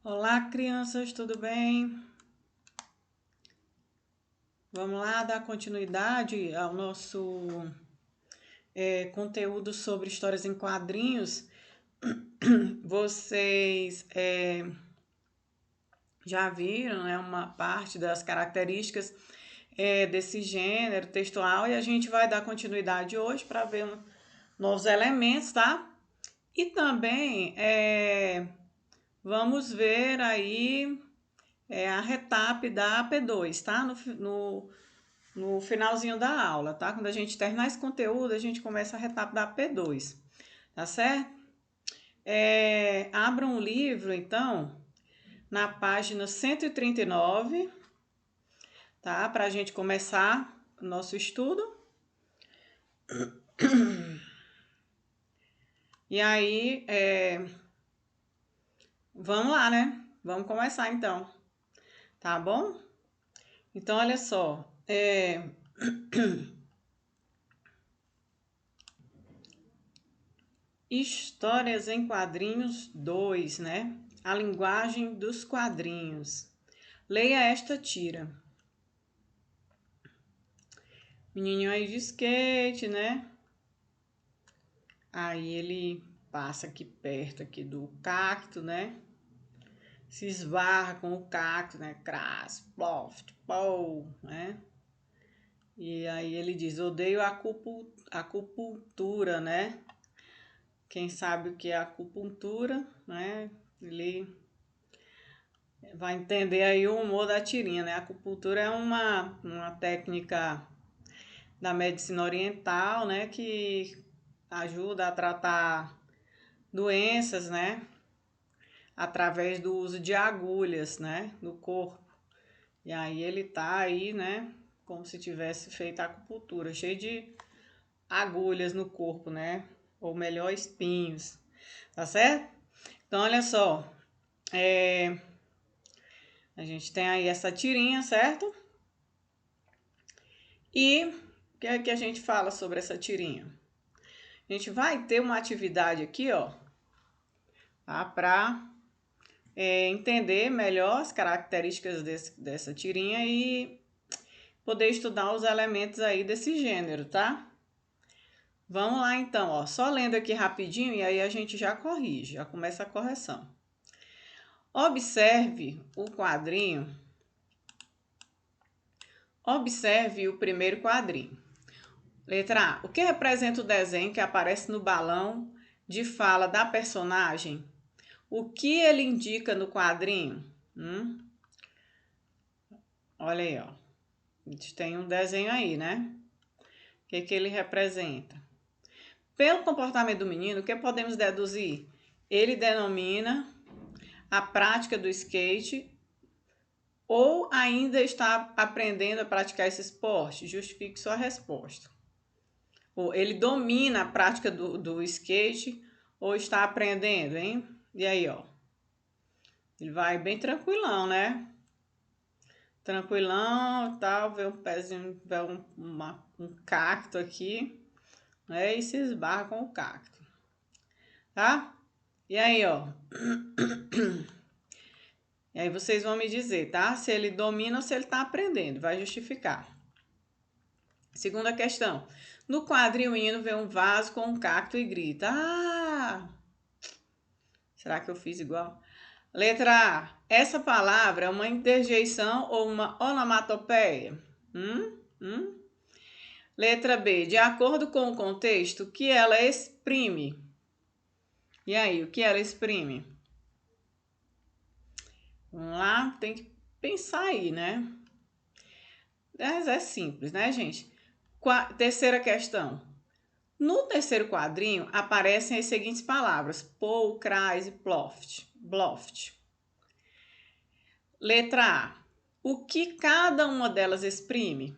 Olá, crianças, tudo bem? Vamos lá dar continuidade ao nosso conteúdo sobre histórias em quadrinhos. Vocês já viram, né, uma parte das características desse gênero textual e a gente vai dar continuidade hoje para ver novos elementos, tá? E também vamos ver aí a retap da AP2, tá? No finalzinho da aula, tá? Quando a gente terminar esse conteúdo, a gente começa a retapa da P2, tá certo? Abra um livro, então, na página 139, tá? Para a gente começar o nosso estudo. E aí, vamos lá, né? Vamos começar, então. Tá bom? Então, olha só. Histórias em quadrinhos 2, né? A linguagem dos quadrinhos. Leia esta tira. Menininho aí de skate, né? Aí ele passa aqui perto aqui do cacto, né? Se esbarra com o cacto, né? Crass, ploft, pou, né? E aí ele diz, odeio a acupuntura, né? Quem sabe o que é acupuntura, né? Ele vai entender aí o humor da tirinha, né? A acupuntura é uma técnica da medicina oriental, né? Que ajuda a tratar doenças, né? Através do uso de agulhas, né? No corpo. E aí ele tá aí, né? Como se tivesse feito acupuntura, cheio de agulhas no corpo, né? Ou melhor, espinhos. Tá certo? Então, olha só. A gente tem aí essa tirinha, certo? E o que é que a gente fala sobre essa tirinha? A gente vai ter uma atividade aqui, ó, tá? Para entender melhor as características dessa tirinha e poder estudar os elementos aí desse gênero, tá? Vamos lá então, ó, só lendo aqui rapidinho e aí a gente já corrige, já começa a correção. Observe o quadrinho. Observe o primeiro quadrinho. Letra A. O que representa o desenho que aparece no balão de fala da personagem? O que ele indica no quadrinho? Olha aí, ó. A gente tem um desenho aí, né? O que ele representa? Pelo comportamento do menino, o que podemos deduzir? Ele denomina a prática do skate ou ainda está aprendendo a praticar esse esporte? Justifique sua resposta. Ou ele domina a prática do skate ou está aprendendo, hein? E aí, ó. Ele vai bem tranquilão, né? Tranquilão, tal, vê um pezinho, vê um cacto aqui, né? E se esbarra com o cacto, tá? E aí, ó. E aí vocês vão me dizer, tá? Se ele domina ou se ele tá aprendendo, vai justificar. Segunda questão. No quadrinho, o menino vê um vaso com um cacto e grita: Ah! Será que eu fiz igual? Letra A. Essa palavra é uma interjeição ou uma onomatopeia? Letra B. De acordo com o contexto, o que ela exprime? E aí, o que ela exprime? Vamos lá, tem que pensar aí, né? É simples, né, gente? Terceira questão. No terceiro quadrinho aparecem as seguintes palavras: pou, crais e ploft. Letra A. O que cada uma delas exprime?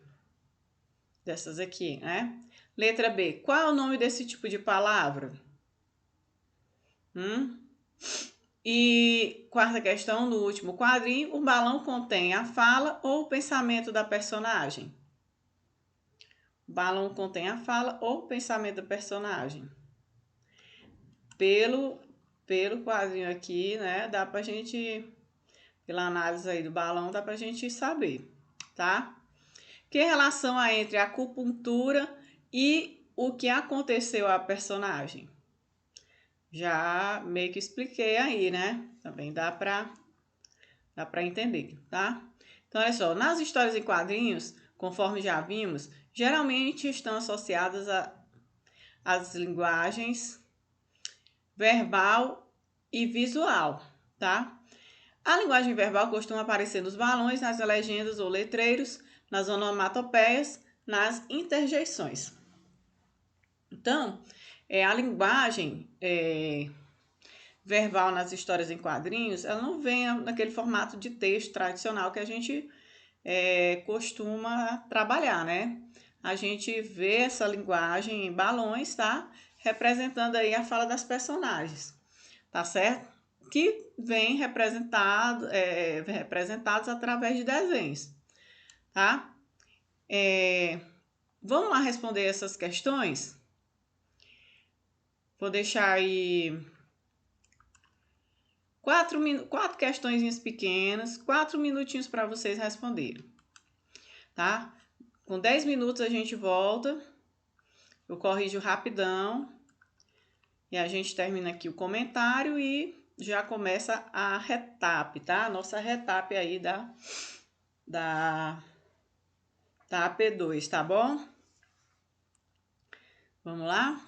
Dessas aqui, né? Letra B. Qual é o nome desse tipo de palavra? E quarta questão, no último quadrinho, o balão contém a fala ou o pensamento da personagem? O balão contém a fala ou o pensamento da personagem? Pelo pelo quadrinho aqui, né, dá pra gente, pela análise aí do balão, dá pra gente saber, tá? Que relação há entre a acupuntura e o que aconteceu à personagem? Já meio que expliquei aí, né? Também dá pra entender, tá? Então, olha só, nas histórias em quadrinhos, conforme já vimos, geralmente estão associadas às linguagens verbal e visual, tá? A linguagem verbal costuma aparecer nos balões, nas legendas ou letreiros, nas onomatopeias, nas interjeições. Então, a linguagem verbal nas histórias em quadrinhos, ela não vem naquele formato de texto tradicional que a gente costuma trabalhar, né? A gente vê essa linguagem em balões, tá? Representando aí a fala das personagens, tá certo? Que vem representados através de desenhos, tá? Vamos lá responder essas questões? Vou deixar aí quatro questões pequenas, 4 minutinhos para vocês responderem, tá? Com 10 minutos a gente volta, eu corrijo rapidão e a gente termina aqui o comentário e já começa a retap, tá? A nossa retap aí da AP2, tá bom? Vamos lá?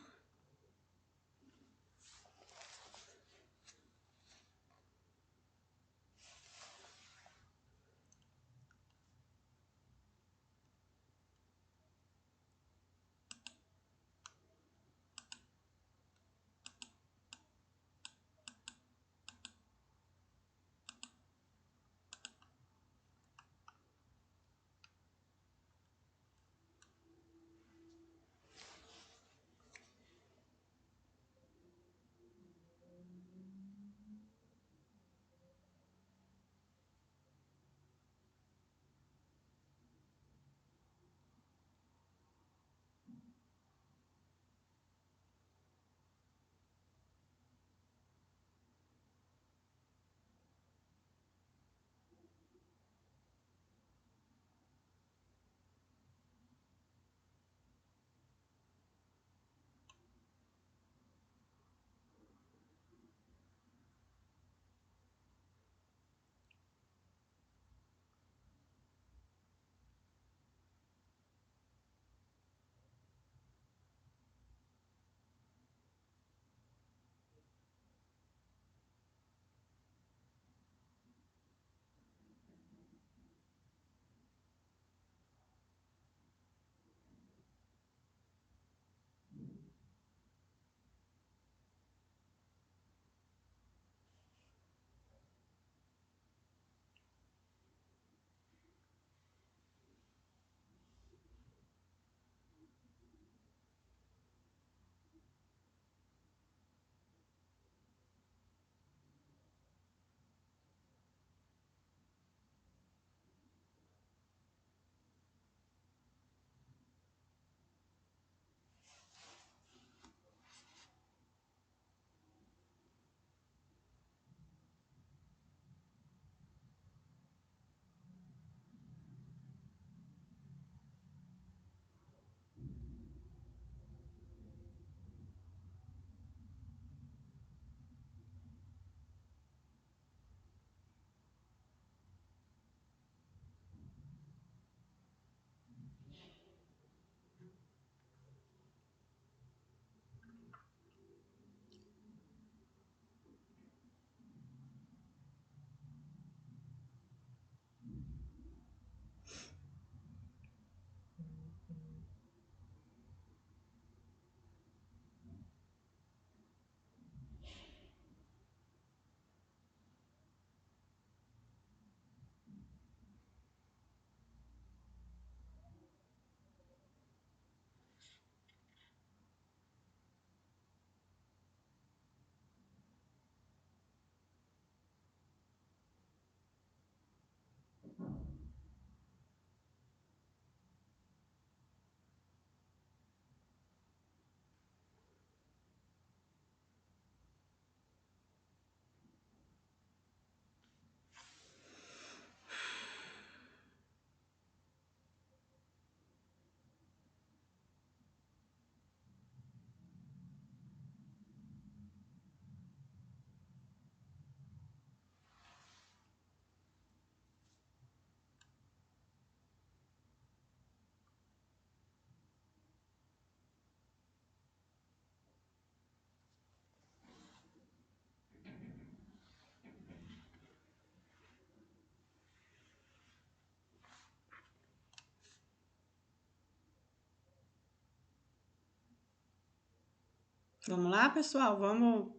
Vamos lá, pessoal? Vamos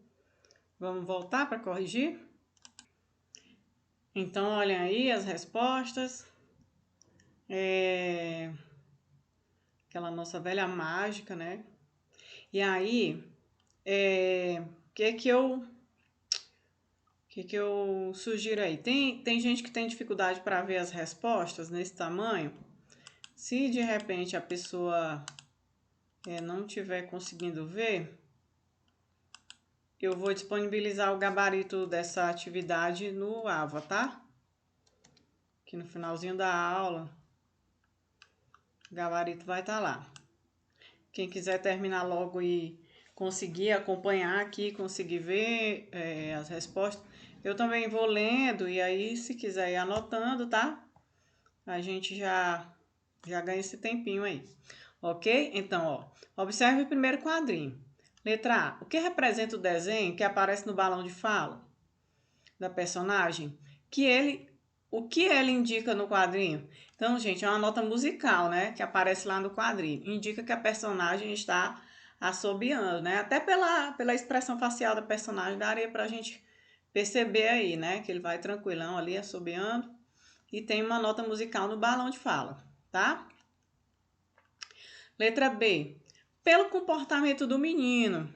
voltar para corrigir? Então, olhem aí as respostas. Aquela nossa velha mágica, né? E aí, o que eu sugiro aí? Tem gente que tem dificuldade para ver as respostas nesse tamanho. Se de repente a pessoa não estiver conseguindo ver, eu vou disponibilizar o gabarito dessa atividade no AVA, tá? Aqui no finalzinho da aula, o gabarito vai estar lá. Quem quiser terminar logo e conseguir acompanhar aqui, conseguir ver as respostas, eu também vou lendo e aí se quiser ir anotando, tá? A gente já ganha esse tempinho aí. Ok? Então, ó, observe o primeiro quadrinho. Letra A. O que representa o desenho que aparece no balão de fala da personagem? O que ele indica no quadrinho? Então, gente, é uma nota musical, né? Que aparece lá no quadrinho. Indica que a personagem está assobiando, né? Até pela expressão facial da personagem daria pra gente perceber aí, né? Que ele vai tranquilão ali, assobiando. E tem uma nota musical no balão de fala, tá? Letra B. Pelo comportamento do menino,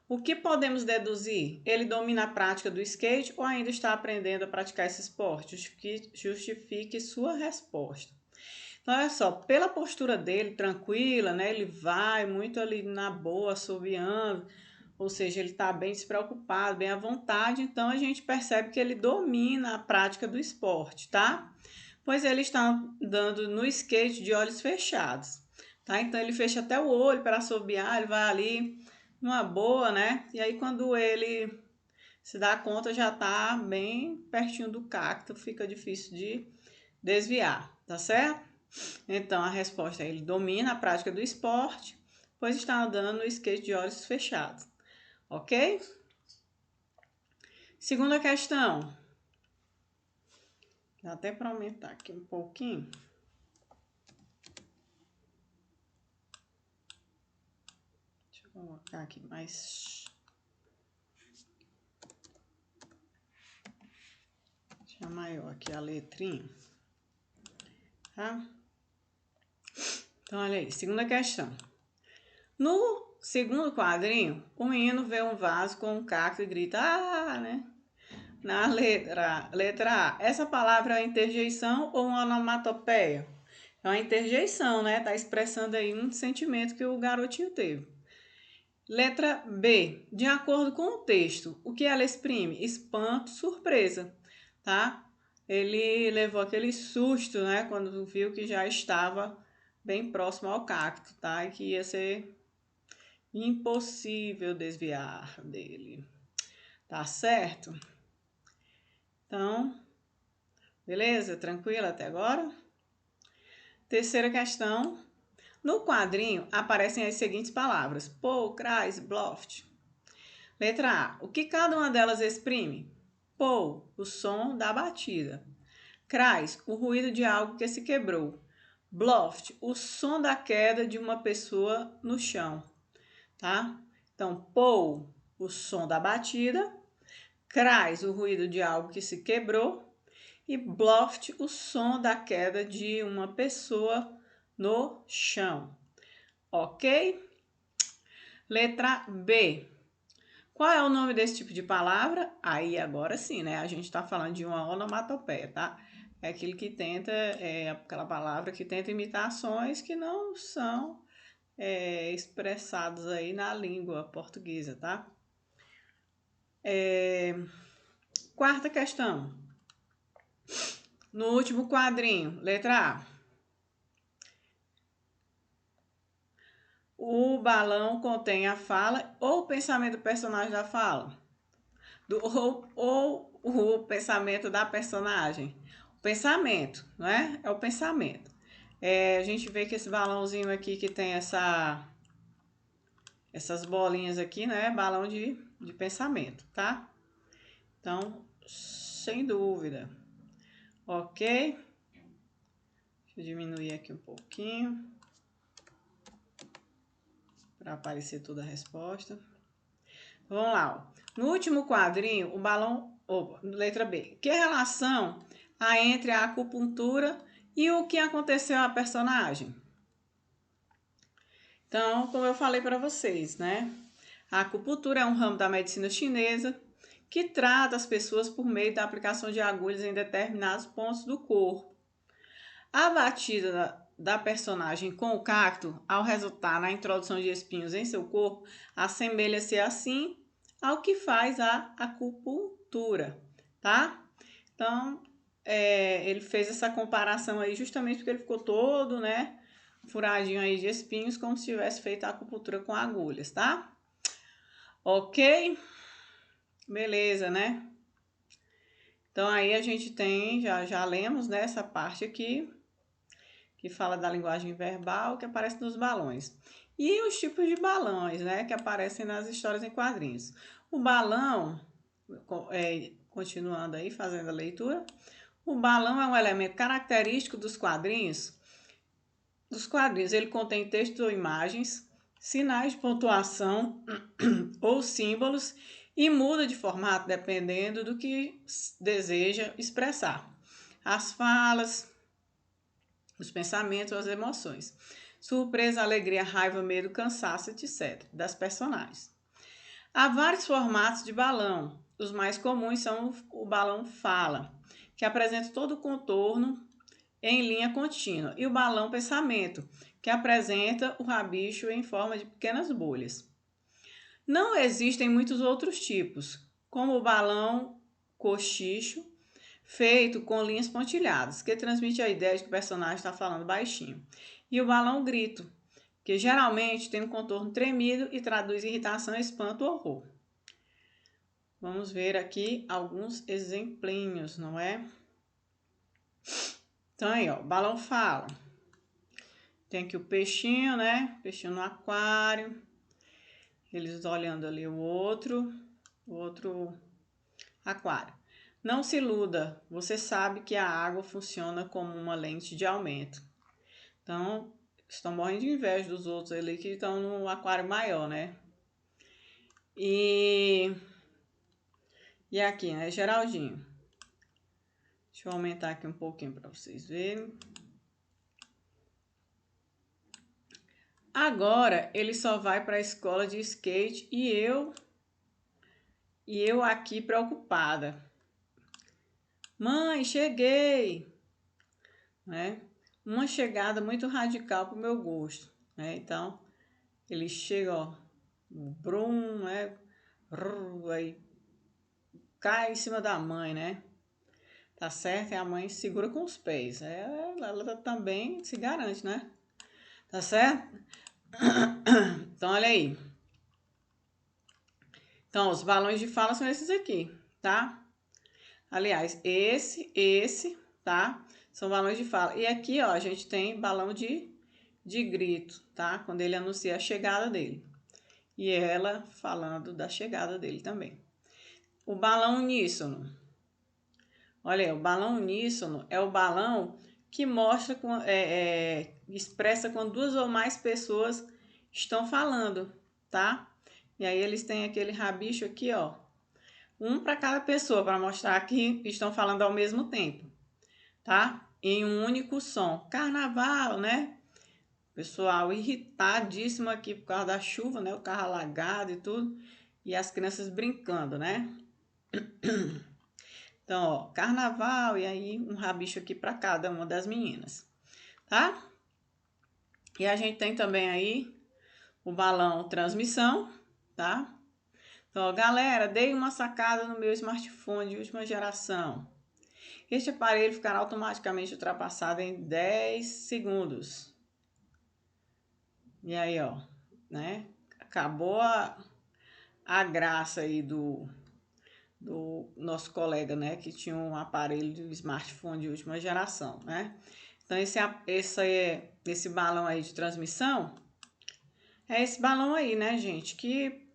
o que podemos deduzir? Ele domina a prática do skate ou ainda está aprendendo a praticar esse esporte? Justifique sua resposta. Então, olha só, pela postura dele, tranquila, né? Ele vai muito ali na boa, assobiando, ou seja, ele está bem despreocupado, bem à vontade, então a gente percebe que ele domina a prática do esporte, tá? Pois ele está andando no skate de olhos fechados, tá? Então ele fecha até o olho para assobiar, ele vai ali numa boa, né? E aí quando ele se dá conta já tá bem pertinho do cacto, fica difícil de desviar, tá certo? Então a resposta é: ele domina a prática do esporte, pois está andando no skate de olhos fechados, ok? Segunda questão. Dá até para aumentar aqui um pouquinho. Deixa eu colocar aqui mais. Deixa maior aqui a letrinha. Tá? Então, olha aí. Segunda questão. No segundo quadrinho, o menino vê um vaso com um cacto e grita: ah, né? Na letra A, essa palavra é interjeição ou uma onomatopeia? É uma interjeição, né? Tá expressando aí um sentimento que o garotinho teve. Letra B, de acordo com o texto, o que ela exprime? Espanto, surpresa, tá? Ele levou aquele susto, né? Quando viu que já estava bem próximo ao cacto, tá? E que ia ser impossível desviar dele. Tá certo? Então, beleza? Tranquilo até agora? Terceira questão. No quadrinho aparecem as seguintes palavras: Pou, Kreis, Bluft. Letra A. O que cada uma delas exprime? Pou, o som da batida. Kreis, o ruído de algo que se quebrou. Bluft, o som da queda de uma pessoa no chão. Tá? Então, pou, o som da batida. Kreis, o ruído de algo que se quebrou. E Bluft, o som da queda de uma pessoa no chão. Ok? Letra B. Qual é o nome desse tipo de palavra? Aí agora sim, né? A gente está falando de uma onomatopeia, tá? É aquilo que tenta, aquela palavra que tenta imitar ações que não são expressados aí na língua portuguesa, tá? Quarta questão. No último quadrinho, letra A. O balão contém a fala ou o pensamento do personagem da fala? Ou o pensamento da personagem? O pensamento, não é? É o pensamento. A gente vê que esse balãozinho aqui que tem essas bolinhas aqui, né? Balão de pensamento, tá? Então, sem dúvida. Ok? Deixa eu diminuir aqui um pouquinho para aparecer toda a resposta. Vamos lá, ó. No último quadrinho, o balão, letra B. Que relação há entre a acupuntura e o que aconteceu à personagem? Então, como eu falei para vocês, né? A acupuntura é um ramo da medicina chinesa que trata as pessoas por meio da aplicação de agulhas em determinados pontos do corpo. A batida da personagem com o cacto, ao resultar na introdução de espinhos em seu corpo, assemelha-se assim ao que faz a acupuntura, tá? Então, ele fez essa comparação aí justamente porque ele ficou todo, né, furadinho aí de espinhos, como se tivesse feito a acupuntura com agulhas, tá? Ok? Beleza, né? Então, aí a gente tem, já lemos, né, essa parte aqui, que fala da linguagem verbal, que aparece nos balões. E os tipos de balões, né, que aparecem nas histórias em quadrinhos. O balão, continuando aí, fazendo a leitura, o balão é um elemento característico dos quadrinhos. Ele contém texto ou imagens, sinais de pontuação ou símbolos e muda de formato dependendo do que deseja expressar. As falas, os pensamentos, as emoções. Surpresa, alegria, raiva, medo, cansaço, etc. das personagens. Há vários formatos de balão. Os mais comuns são o balão fala, que apresenta todo o contorno em linha contínua, e o balão pensamento, que apresenta o rabicho em forma de pequenas bolhas. Não existem muitos outros tipos, como o balão cochicho, feito com linhas pontilhadas, que transmite a ideia de que o personagem está falando baixinho, e o balão grito, que geralmente tem um contorno tremido e traduz irritação, espanto ou horror. Vamos ver aqui alguns exemplinhos, não é? Então aí, ó, balão fala. Tem aqui o peixinho, né? Peixinho no aquário. Eles olhando ali o outro aquário. Não se iluda, você sabe que a água funciona como uma lente de aumento. Então, estão morrendo de inveja dos outros ali que estão no aquário maior, né? E aqui, né, Geraldinho. Deixa eu aumentar aqui um pouquinho para vocês verem. Agora ele só vai para a escola de skate e eu aqui preocupada. Mãe, cheguei, né? Uma chegada muito radical para o meu gosto, né? Então ele chega, ó, brum, né? Aí cai em cima da mãe, né? Tá certo? E a mãe segura com os pés. Ela também se garante, né? Tá certo? Então, olha aí. Então, os balões de fala são esses aqui, tá? Aliás, esse, tá? São balões de fala. E aqui, ó, a gente tem balão de grito, tá? Quando ele anuncia a chegada dele. E ela falando da chegada dele também. O balão uníssono. Olha aí, o balão uníssono é o balão que mostra, expressa quando duas ou mais pessoas estão falando, tá? E aí eles têm aquele rabicho aqui, ó. Um para cada pessoa, para mostrar que estão falando ao mesmo tempo, tá? Em um único som. Carnaval, né? Pessoal irritadíssimo aqui por causa da chuva, né? O carro alagado e tudo. E as crianças brincando, né? Então, ó, carnaval e aí um rabicho aqui para cada uma das meninas, tá? E a gente tem também aí o balão transmissão, tá? Então, ó, galera, dei uma sacada no meu smartphone de última geração. Este aparelho ficará automaticamente ultrapassado em 10 segundos. E aí, ó, né? Acabou a graça aí do nosso colega, né? Que tinha um aparelho de smartphone de última geração, né? Então, esse balão aí de transmissão é esse balão aí, né, gente? Que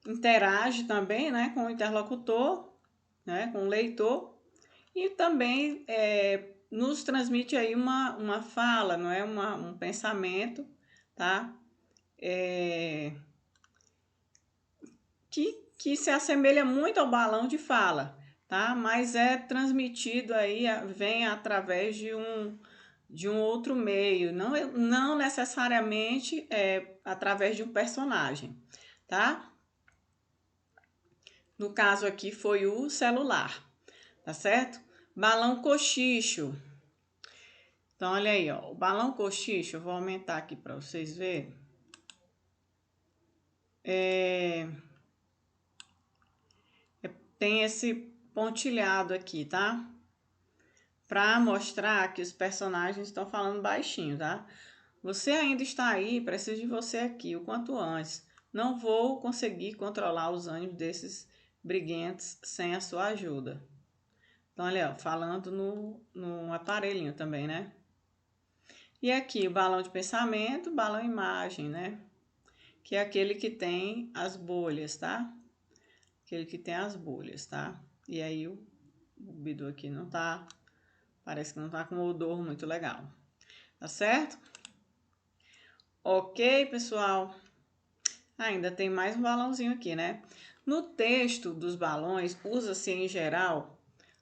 interage também, né? Com o interlocutor, né? Com o leitor. E também nos transmite aí uma fala, não é? Um pensamento, tá? que se assemelha muito ao balão de fala, tá? Mas é transmitido aí, vem através de um outro meio, não necessariamente através de um personagem, tá? No caso aqui foi o celular, tá certo? Balão cochicho. Então, olha aí, ó, o balão cochicho, eu vou aumentar aqui para vocês verem. Tem esse pontilhado aqui, tá? Para mostrar que os personagens estão falando baixinho, tá? Você ainda está aí, preciso de você aqui o quanto antes. Não vou conseguir controlar os ânimos desses briguentos sem a sua ajuda. Então, olha, ó, falando no aparelhinho também, né? E aqui o balão de pensamento, balão imagem, né? Que é aquele que tem as bolhas, tá? Aquele que tem as bolhas, tá? E aí o bidu aqui não tá, parece que não tá com um odor muito legal. Tá certo? Ok, pessoal? Ainda tem mais um balãozinho aqui, né? No texto dos balões, usa-se em geral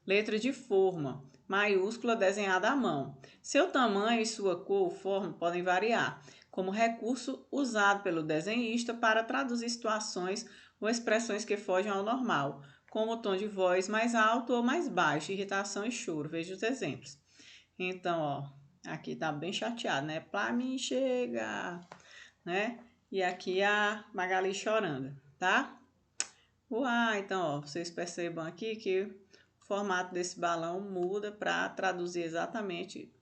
letra de forma, maiúscula desenhada à mão. Seu tamanho e sua cor ou forma podem variar, como recurso usado pelo desenhista para traduzir situações ou expressões que fogem ao normal, como o tom de voz mais alto ou mais baixo, irritação e choro. Veja os exemplos. Então, ó, aqui tá bem chateado, né? Pra mim chega, né? E aqui a Magali chorando, tá? Então, ó, vocês percebam aqui que o formato desse balão muda para traduzir exatamente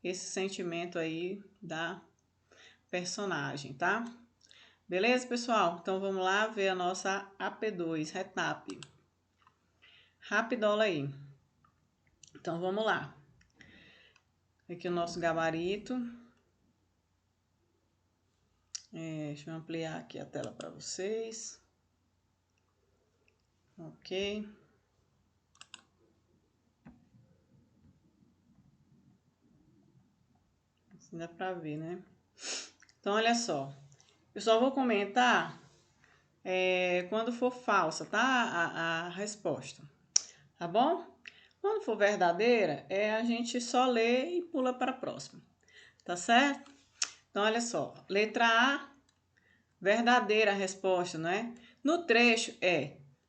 esse sentimento aí da personagem, tá? Beleza, pessoal? Então, vamos lá ver a nossa AP2, Retap. Rapidola aí. Então, vamos lá. Aqui o nosso gabarito. Deixa eu ampliar aqui a tela para vocês. Ok. Assim dá para ver, né? Então, olha só. Eu só vou comentar quando for falsa, tá? A resposta. Tá bom? Quando for verdadeira, a gente só lê e pula para a próxima. Tá certo? Então, olha só. Letra A, verdadeira a resposta, né? No trecho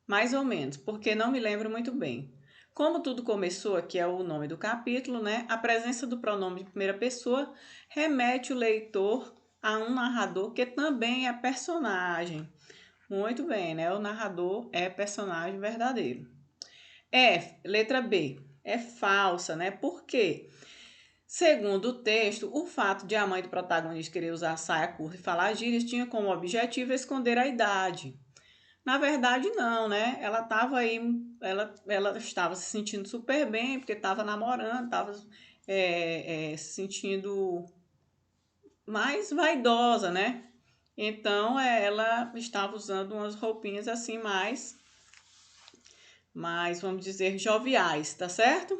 mais ou menos, porque não me lembro muito bem. Como tudo começou, aqui é o nome do capítulo, né? A presença do pronome de primeira pessoa remete o leitor a um narrador que também é personagem. Muito bem, né? O narrador é personagem verdadeiro. Letra B, é falsa, né? Por quê? Segundo o texto, o fato de a mãe do protagonista querer usar saia curta e falar gírias tinha como objetivo esconder a idade. Na verdade, não, né? Ela estava aí, ela estava se sentindo super bem, porque estava namorando, estava se sentindo mais vaidosa, né? Então, ela estava usando umas roupinhas assim mais, vamos dizer, joviais, tá certo?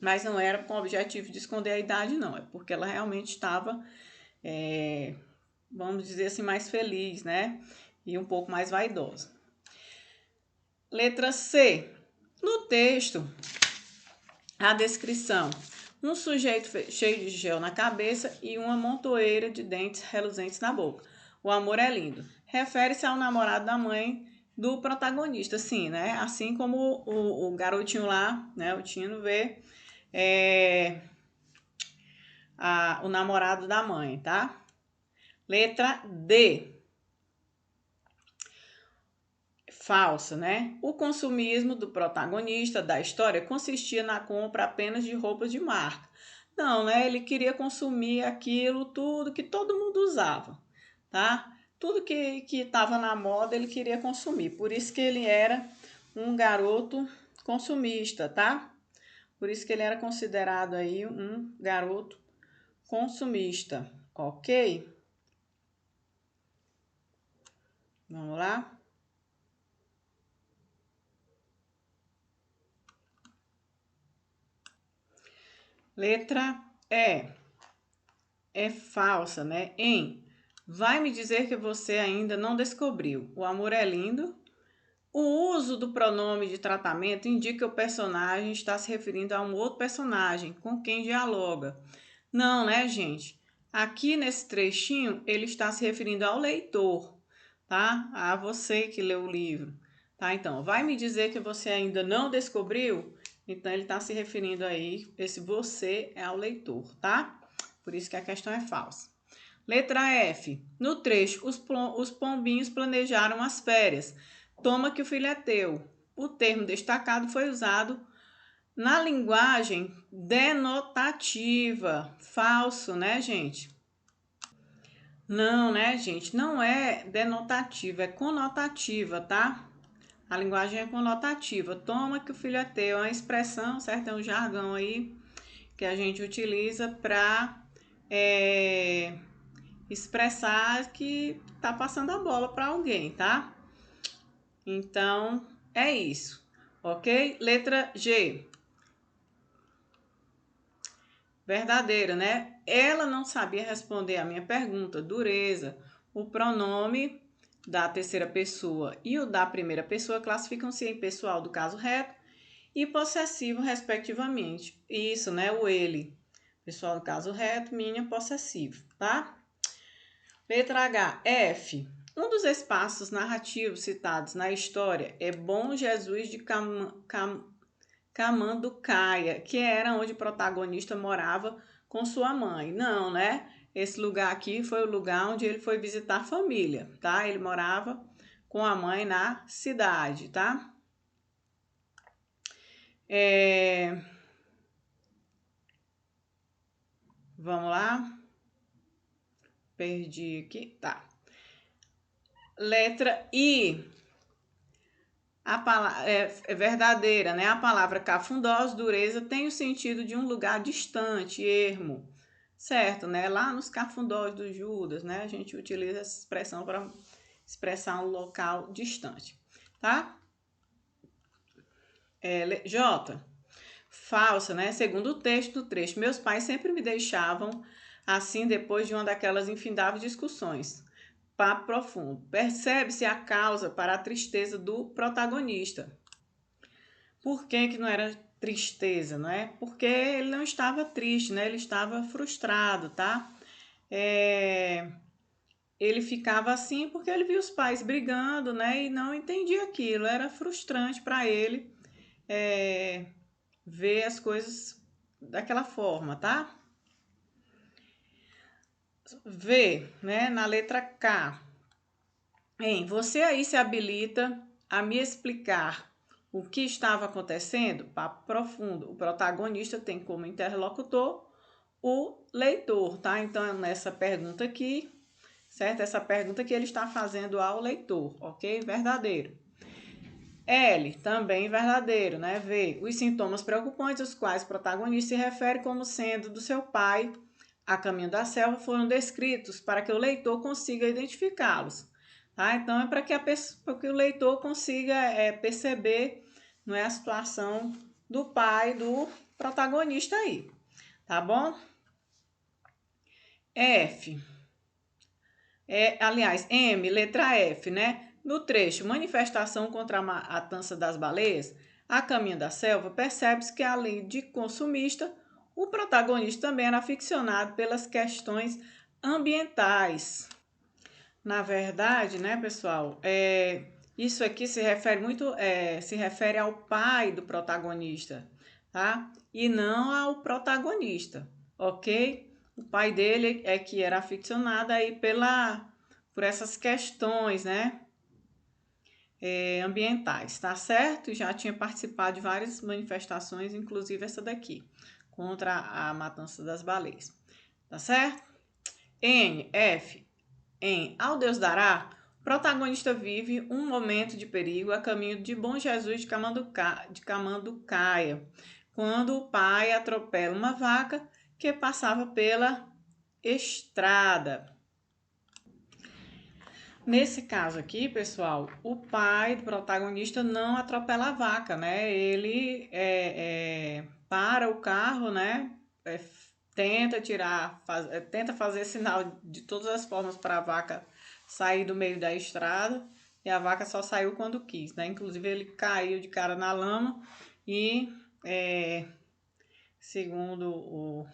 Mas não era com o objetivo de esconder a idade, não. É porque ela realmente estava, vamos dizer assim, mais feliz, né? E um pouco mais vaidosa. Letra C. No texto, a descrição. Um sujeito cheio de gel na cabeça e uma montoeira de dentes reluzentes na boca. O amor é lindo. Refere-se ao namorado da mãe do protagonista, sim, né? Assim como o garotinho lá, né? O Tino vê o namorado da mãe, tá? Letra D. Falsa, né? O consumismo do protagonista da história consistia na compra apenas de roupas de marca. Não, né? Ele queria consumir aquilo tudo que todo mundo usava, tá? Tudo que estava na moda ele queria consumir. Por isso que ele era um garoto consumista, tá? Por isso que ele era considerado aí um garoto consumista, ok? Vamos lá? Letra E. É falsa, né? Em Vai me dizer que você ainda não descobriu. O amor é lindo. O uso do pronome de tratamento indica que o personagem está se referindo a um outro personagem com quem dialoga. Não, né, gente? Aqui nesse trechinho, ele está se referindo ao leitor, tá? A você que leu o livro, tá? Então, vai me dizer que você ainda não descobriu? Então, ele está se referindo aí, esse você é ao leitor, tá? Por isso que a questão é falsa. Letra F. No trecho, os pombinhos planejaram as férias. Toma que o filho é teu. O termo destacado foi usado na linguagem denotativa. Falso, né, gente? Não, né, gente? Não é denotativa, é conotativa, tá? A linguagem é conotativa. Toma que o filho é teu. É uma expressão, certo? É um jargão aí que a gente utiliza para expressar que tá passando a bola para alguém, tá? Então, é isso, ok? Letra G. Verdadeira, né? Ela não sabia responder a minha pergunta. Dureza. O pronome da terceira pessoa e o da primeira pessoa classificam-se em pessoal do caso reto e possessivo, respectivamente. Isso, né? O ele. Pessoal do caso reto, minha, possessivo, tá? Letra H. F. Um dos espaços narrativos citados na história é Bom Jesus de Camanducaia, que era onde o protagonista morava com sua mãe. Não, né? Esse lugar aqui foi o lugar onde ele foi visitar a família, tá? Ele morava com a mãe na cidade, tá? Vamos lá. Perdi aqui. Tá. Letra I. A palavra é verdadeira, né? A palavra cafundós, dureza, tem o sentido de um lugar distante, ermo, certo, né? Lá nos cafundós do Judas, né? A gente utiliza essa expressão para expressar um local distante, tá? J. Falsa, né? Segundo o texto do trecho, meus pais sempre me deixavam assim depois de uma daquelas infindáveis discussões. Papo profundo. Percebe-se a causa para a tristeza do protagonista. Por que não era tristeza, não é? Porque ele não estava triste, né? Ele estava frustrado, tá? Ele ficava assim porque ele via os pais brigando, né? E não entendia aquilo. Era frustrante para ele ver as coisas daquela forma, tá? V, né? Na letra K. Você aí se habilita a me explicar o que estava acontecendo? Papo profundo. O protagonista tem como interlocutor o leitor, tá? Então, nessa pergunta aqui, certo? Essa pergunta que ele está fazendo ao leitor, ok? Verdadeiro. L, também verdadeiro, né? V, os sintomas preocupantes, os quais o protagonista se refere como sendo do seu pai a caminho da selva, foram descritos para que o leitor consiga identificá-los. Tá? Então, é para que o leitor consiga perceber, não é, a situação do pai do protagonista aí. Tá bom? F. Aliás, M, letra F, né? No trecho Manifestação contra a Matança das Baleias, a caminho da selva, percebe-se que, além de consumista, o protagonista também era aficionado pelas questões ambientais. Na verdade, né, pessoal, isso aqui se refere muito, se refere ao pai do protagonista, tá? E não ao protagonista, ok? O pai dele é que era aficionado aí por essas questões, né, ambientais, tá certo? Já tinha participado de várias manifestações, inclusive essa daqui, contra a matança das baleias, tá certo? N, F, Ao Deus dará, o protagonista vive um momento de perigo a caminho de Bom Jesus de Camanducaia, quando o pai atropela uma vaca que passava pela estrada. Nesse caso aqui, pessoal, o pai do protagonista não atropela a vaca, né? Ele para o carro, né? tenta fazer sinal de todas as formas para a vaca sair do meio da estrada, e a vaca só saiu quando quis, né? Inclusive ele caiu de cara na lama e, segundo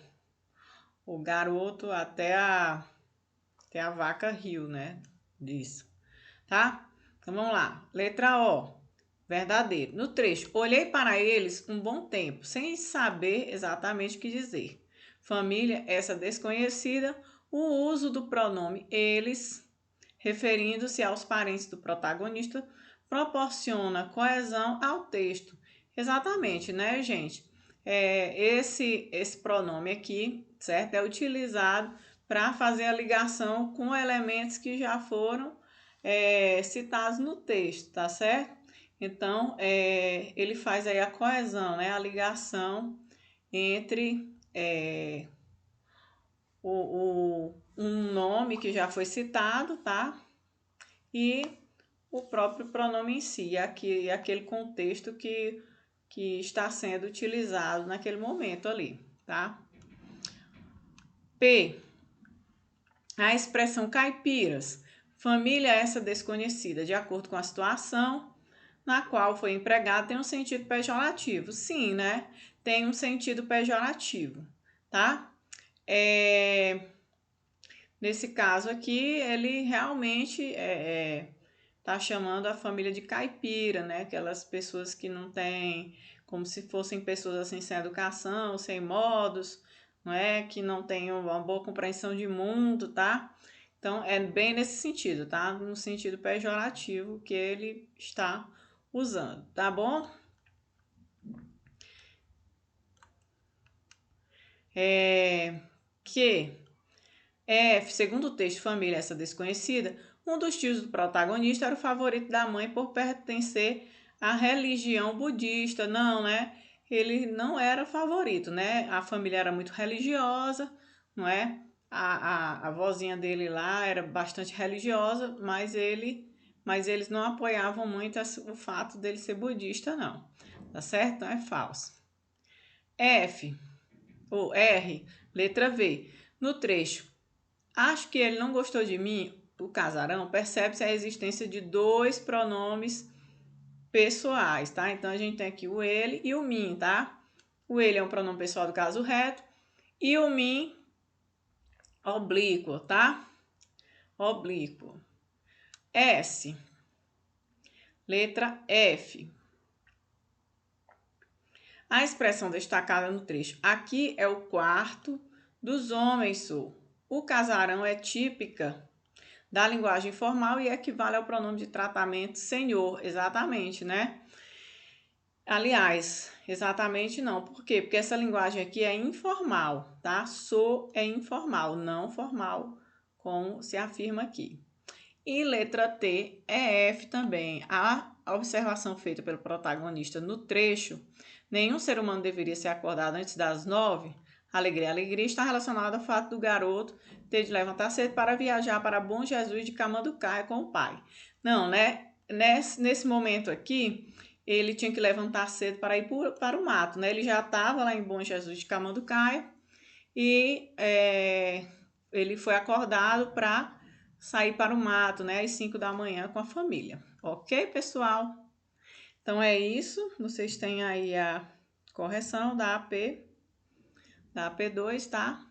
o garoto, até a vaca riu, né? Disso, tá? Então vamos lá. Letra O, verdadeiro. No trecho, olhei para eles um bom tempo, sem saber exatamente o que dizer. Família, essa desconhecida, o uso do pronome eles, referindo-se aos parentes do protagonista, proporciona coesão ao texto. Exatamente, né, gente? Esse pronome aqui, certo? É utilizado para fazer a ligação com elementos que já foram citados no texto, tá certo? Então, ele faz aí a coesão, né? A ligação entre um nome que já foi citado, tá? E o próprio pronome em si, aquele contexto que está sendo utilizado naquele momento ali, tá? P. A expressão caipiras. Família essa desconhecida, de acordo com a situação na qual foi empregado, tem um sentido pejorativo. Sim, né? Tem um sentido pejorativo, tá? Nesse caso aqui, ele realmente tá chamando a família de caipira, né? Aquelas pessoas que não têm, como se fossem pessoas assim sem educação, sem modos, não é? Que não têm uma boa compreensão de mundo, tá? Então, é bem nesse sentido, tá? No sentido pejorativo que ele está usando, tá bom? Segundo o texto Família, essa desconhecida, um dos tios do protagonista era o favorito da mãe por pertencer à religião budista. Não, né? Ele não era favorito, né? A família era muito religiosa, não é? A vozinha dele lá era bastante religiosa, mas eles não apoiavam muito o fato dele ser budista, não. Tá certo? Então é falso. F, ou R, letra V. No trecho, acho que ele não gostou de mim, o casarão, percebe-se a existência de dois pronomes pessoais, tá? Então, a gente tem aqui o ele e o mim, tá? O ele é um pronome pessoal do caso reto e o mim, oblíquo, tá? Oblíquo. S, letra F. A expressão destacada no trecho. Aqui é o quarto dos homens, sou. O casarão é típica da linguagem formal e equivale ao pronome de tratamento senhor, exatamente, né? Aliás, exatamente não. Por quê? Porque essa linguagem aqui é informal, tá? Sou é informal, não formal, como se afirma aqui. E letra T é F também. A observação feita pelo protagonista no trecho, nenhum ser humano deveria ser acordado antes das 9. Alegria, alegria está relacionada ao fato do garoto ter de levantar cedo para viajar para Bom Jesus de Camanducaia com o pai. Não, né? Nesse momento aqui, ele tinha que levantar cedo para ir para o mato, né? Ele já estava lá em Bom Jesus de Camanducaia e ele foi acordado para sair para o mato, né? Às 5 da manhã com a família. Ok, pessoal? Então é isso. Vocês têm aí a correção da AP2, tá?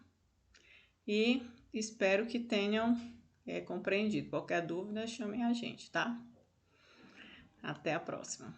E espero que tenham compreendido. Qualquer dúvida, chamem a gente, tá? Até a próxima.